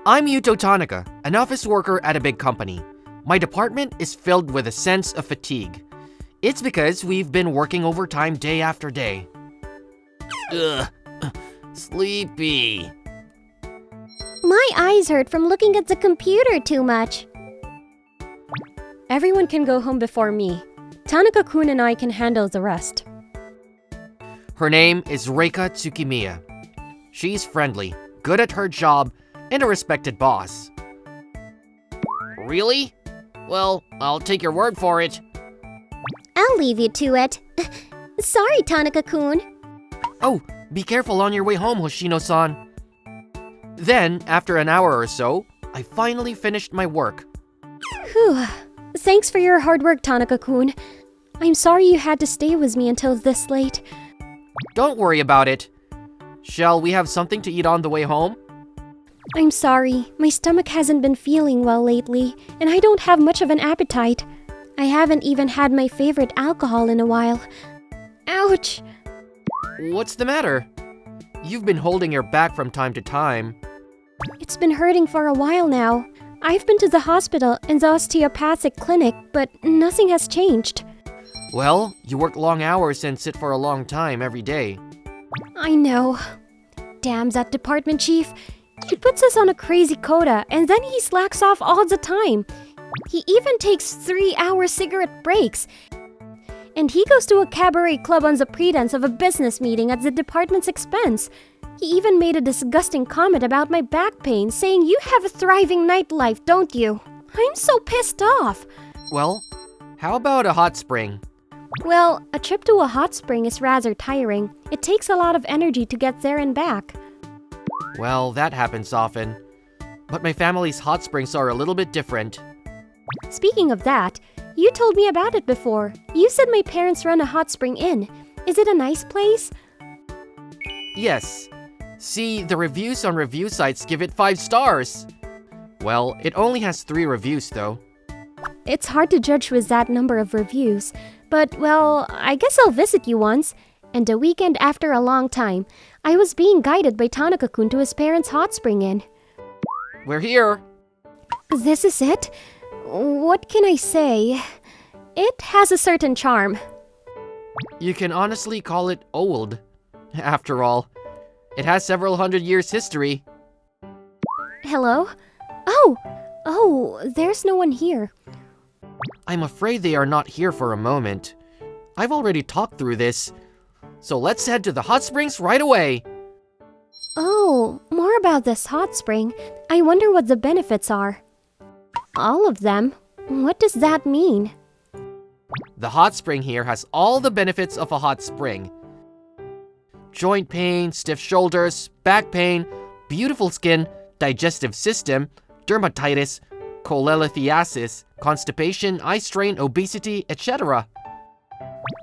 I'm Yuto Tanaka, an office worker at a big company. My department is filled with a sense of fatigue. It's because we've been working overtime day after day. Ugh, sleepy. My eyes hurt from looking at the computer too much. Everyone can go home before me. Tanaka-kun and I can handle the rest. Her name is Reika Tsukimiya. She's friendly, good at her job, and a respected boss. Really? Well, I'll take your word for it. I'll leave you to it. Sorry, Tanaka-kun. Oh, be careful on your way home, Hoshino-san. Then, after an hour or so, I finally finished my work. Whew. Thanks for your hard work, Tanaka-kun. I'm sorry you had to stay with me until this late. Don't worry about it. Shall we have something to eat on the way home? I'm sorry. My stomach hasn't been feeling well lately, and I don't have much of an appetite. I haven't even had my favorite alcohol in a while. Ouch! What's the matter? You've been holding your back from time to time. It's been hurting for a while now. I've been to the hospital and the osteopathic clinic, but nothing has changed. Well, you work long hours and sit for a long time every day. I know. Damn that department chief. He puts us on a crazy quota, and then he slacks off all the time. He even takes 3-hour cigarette breaks. And he goes to a cabaret club on the pretense of a business meeting at the department's expense. He even made a disgusting comment about my back pain, saying you have a thriving nightlife, don't you? I'm so pissed off. Well, how about a hot spring? Well, a trip to a hot spring is rather tiring. It takes a lot of energy to get there and back. Well, that happens often. But my family's hot springs are a little bit different. Speaking of that, you told me about it before. You said my parents run a hot spring inn. Is it a nice place? Yes. See, the reviews on review sites give it 5 stars. Well, it only has 3 reviews though. It's hard to judge with that number of reviews. But, well, I guess I'll visit you once. And a weekend after a long time, I was being guided by Tanaka-kun to his parents' hot spring inn. We're here. This is it? What can I say? It has a certain charm. You can honestly call it old. After all, it has several hundred years history. Hello? Oh, there's no one here. I'm afraid they are not here for a moment. I've already talked through this. So let's head to the hot springs right away. Oh, more about this hot spring. I wonder what the benefits are. All of them? What does that mean? The hot spring here has all the benefits of a hot spring. Joint pain, stiff shoulders, back pain, beautiful skin, digestive system, dermatitis, cholelithiasis, constipation, eye strain, obesity, etc.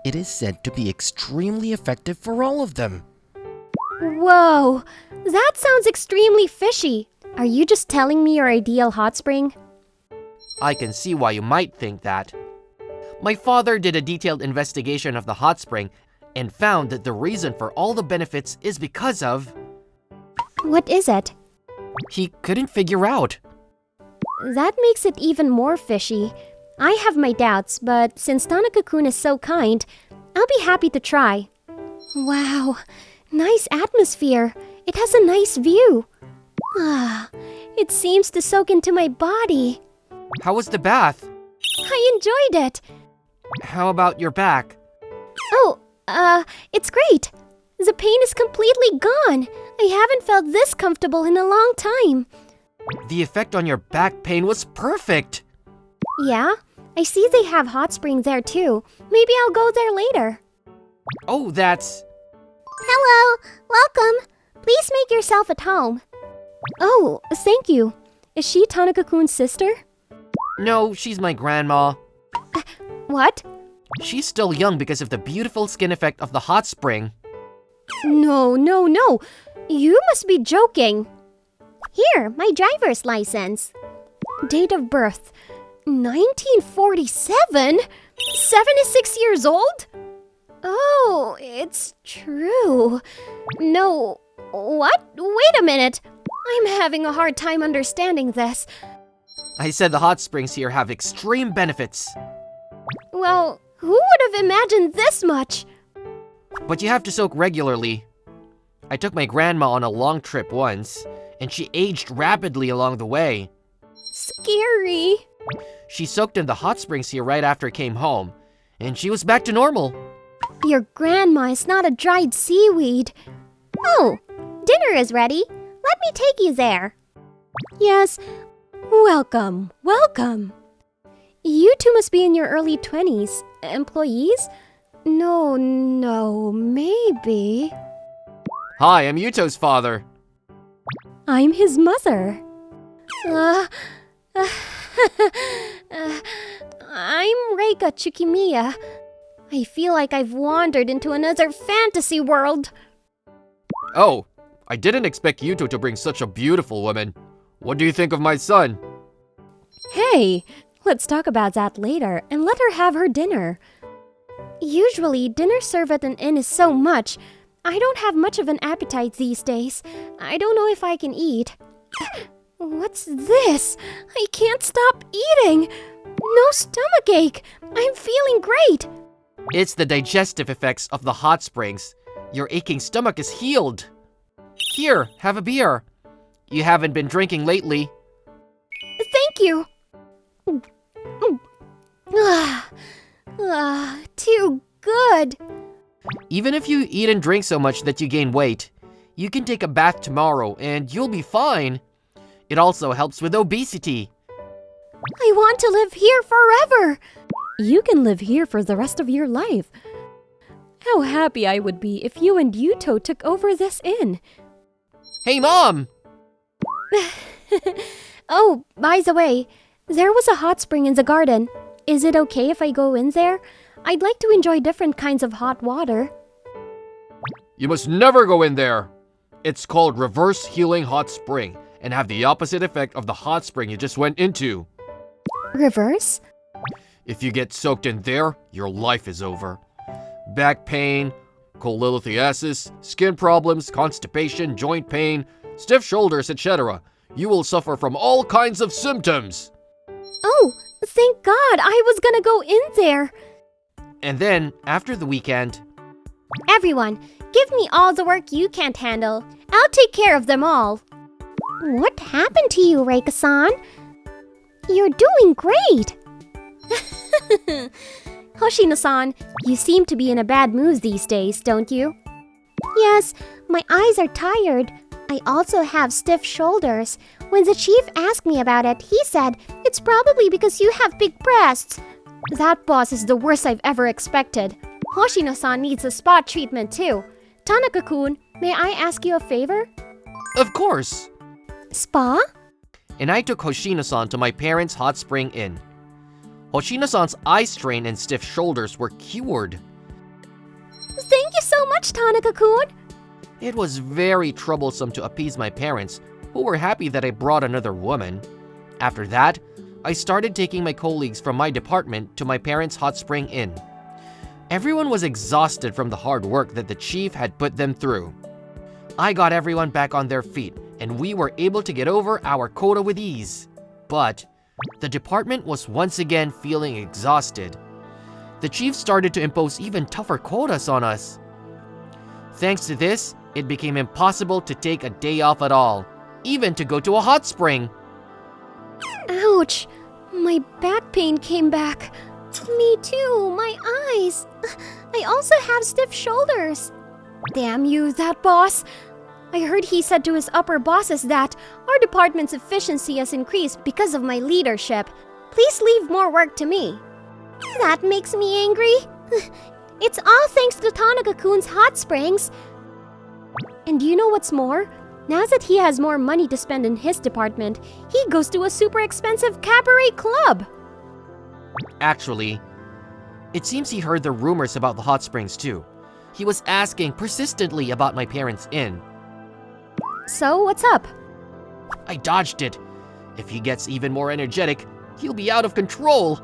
It is said to be extremely effective for all of them. Whoa, that sounds extremely fishy. Are you just telling me your ideal hot spring? I can see why you might think that. My father did a detailed investigation of the hot spring and found that the reason for all the benefits is because of... What is it? He couldn't figure out. That makes it even more fishy. I have my doubts, but since Tanaka-kun is so kind, I'll be happy to try. Wow, nice atmosphere. It has a nice view. Ah, it seems to soak into my body. How was the bath? I enjoyed it. How about your back? Oh, it's great. The pain is completely gone. I haven't felt this comfortable in a long time. The effect on your back pain was perfect. Yeah, I see they have hot spring there too. Maybe I'll go there later. Oh, that's... Hello, welcome. Please make yourself at home. Oh, thank you. Is she Tanaka-kun's sister? No, she's my grandma. What? She's still young because of the beautiful skin effect of the hot spring. No. You must be joking. Here, my driver's license. Date of birth, 1947? 76 years old? Oh, it's true. No, what? Wait a minute. I'm having a hard time understanding this. I said the hot springs here have extreme benefits. Well, who would have imagined this much? But you have to soak regularly. I took my grandma on a long trip once, and she aged rapidly along the way. Scary. She soaked in the hot springs here right after I came home, and she was back to normal. Your grandma is not a dried seaweed. Oh, dinner is ready. Let me take you there. Yes. Welcome, welcome. You two must be in your early 20s. Employees? No, maybe. Hi, I'm Yuto's father. I'm his mother. I'm Reika Chukimiya. I feel like I've wandered into another fantasy world. Oh, I didn't expect Yuto to bring such a beautiful woman. What do you think of my son? Hey, let's talk about that later and let her have her dinner. Usually, dinner served at an inn is so much. I don't have much of an appetite these days. I don't know if I can eat. What's this? I can't stop eating. No stomachache. I'm feeling great. It's the digestive effects of the hot springs. Your aching stomach is healed. Here, have a beer. You haven't been drinking lately. Thank you. Too good. Even if you eat and drink so much that you gain weight, you can take a bath tomorrow and you'll be fine. It also helps with obesity. I want to live here forever. You can live here for the rest of your life. How happy I would be if you and Yuto took over this inn. Hey, Mom! Oh, by the way, there was a hot spring in the garden. Is it okay if I go in there? I'd like to enjoy different kinds of hot water. You must never go in there. It's called reverse healing hot spring and have the opposite effect of the hot spring you just went into. Reverse? If you get soaked in there, your life is over. Back pain, cholelithiasis, skin problems, constipation, joint pain, stiff shoulders, etc. You will suffer from all kinds of symptoms. Oh, thank God, I was gonna go in there. And then, after the weekend, Everyone, give me all the work you can't handle. I'll take care of them all. What happened to you, Reika-san? You're doing great. Hoshino-san, you seem to be in a bad mood these days, don't you? Yes, my eyes are tired. I also have stiff shoulders. When the chief asked me about it, he said, it's probably because you have big breasts. That boss is the worst I've ever expected. Hoshino-san needs a spot treatment too. Tanaka-kun, may I ask you a favor? of course. Spa? And I took Hoshino-san to my parents' hot spring inn. Hoshino-san's eye strain and stiff shoulders were cured. Thank you so much, Tanaka-kun. It was very troublesome to appease my parents, who were happy that I brought another woman. After that, I started taking my colleagues from my department to my parents' hot spring inn. Everyone was exhausted from the hard work that the chief had put them through. I got everyone back on their feet, and we were able to get over our quota with ease. But the department was once again feeling exhausted. The chief started to impose even tougher quotas on us. Thanks to this, it became impossible to take a day off at all, even to go to a hot spring. Ouch! My back pain came back. Me too, my eyes. I also have stiff shoulders. Damn you, that boss! I heard he said to his upper bosses that our department's efficiency has increased because of my leadership. Please leave more work to me. That makes me angry. It's all thanks to Tanaka-kun's hot springs. And do you know what's more? Now that he has more money to spend in his department, he goes to a super expensive cabaret club. Actually, it seems he heard the rumors about the hot springs too. He was asking persistently about my parents' inn. So, what's up? I dodged it. If he gets even more energetic, he'll be out of control.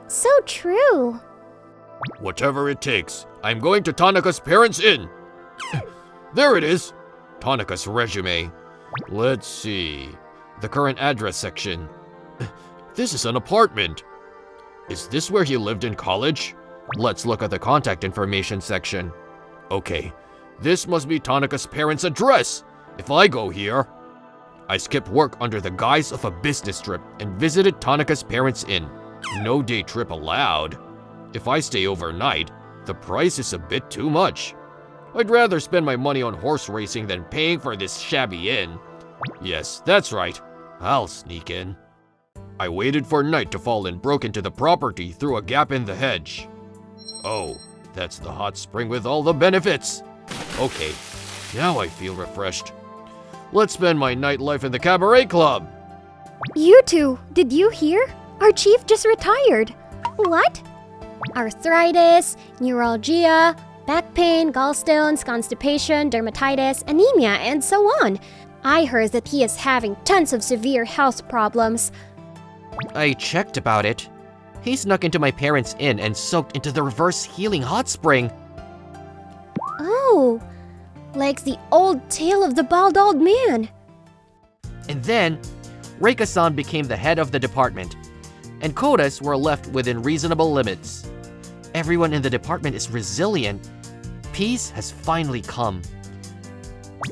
So true. Whatever it takes, I'm going to Tanaka's parents' inn. There it is. Tanaka's resume. Let's see. The current address section. This is an apartment. Is this where he lived in college? Let's look at the contact information section. Okay, this must be Tanaka's parents' address. If I go here, I skipped work under the guise of a business trip and visited Tanaka's parents' inn. No day trip allowed. If I stay overnight, the price is a bit too much. I'd rather spend my money on horse racing than paying for this shabby inn. Yes, that's right. I'll sneak in. I waited for night to fall and broke into the property through a gap in the hedge. Oh, that's the hot spring with all the benefits. Okay, now I feel refreshed. Let's spend my nightlife in the cabaret club. You two, did you hear? Our chief just retired. What? Arthritis, neuralgia, back pain, gallstones, constipation, dermatitis, anemia, and so on. I heard that he is having tons of severe health problems. I checked about it. He snuck into my parents' inn and soaked into the reverse healing hot spring. Oh, like the old tale of the bald old man. And then, Reika-san became the head of the department, and quotas were left within reasonable limits. Everyone in the department is resilient. Peace has finally come.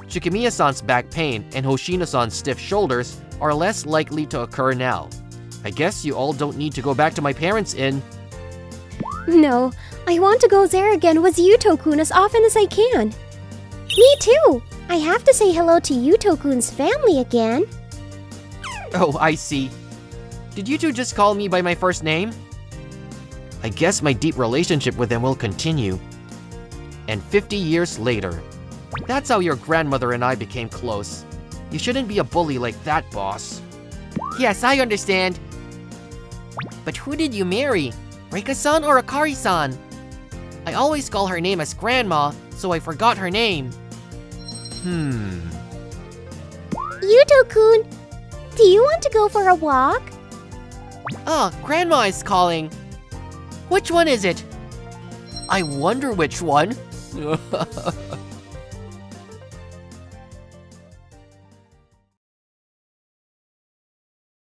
Shikimiya-san's back pain and Hoshino-san's stiff shoulders are less likely to occur now. I guess you all don't need to go back to my parents' inn. No, I want to go there again with Yuto-kun as often as I can. Me too! I have to say hello to Yuto-kun's family again. Oh, I see. Did you two just call me by my first name? I guess my deep relationship with them will continue. And 50 years later. That's how your grandmother and I became close. You shouldn't be a bully like that, boss. Yes, I understand. But who did you marry? Reika-san or Akari-san? I always call her name as Grandma, so I forgot her name. Yuto-kun, do you want to go for a walk? Ah, Grandma is calling. Which one is it? I wonder which one.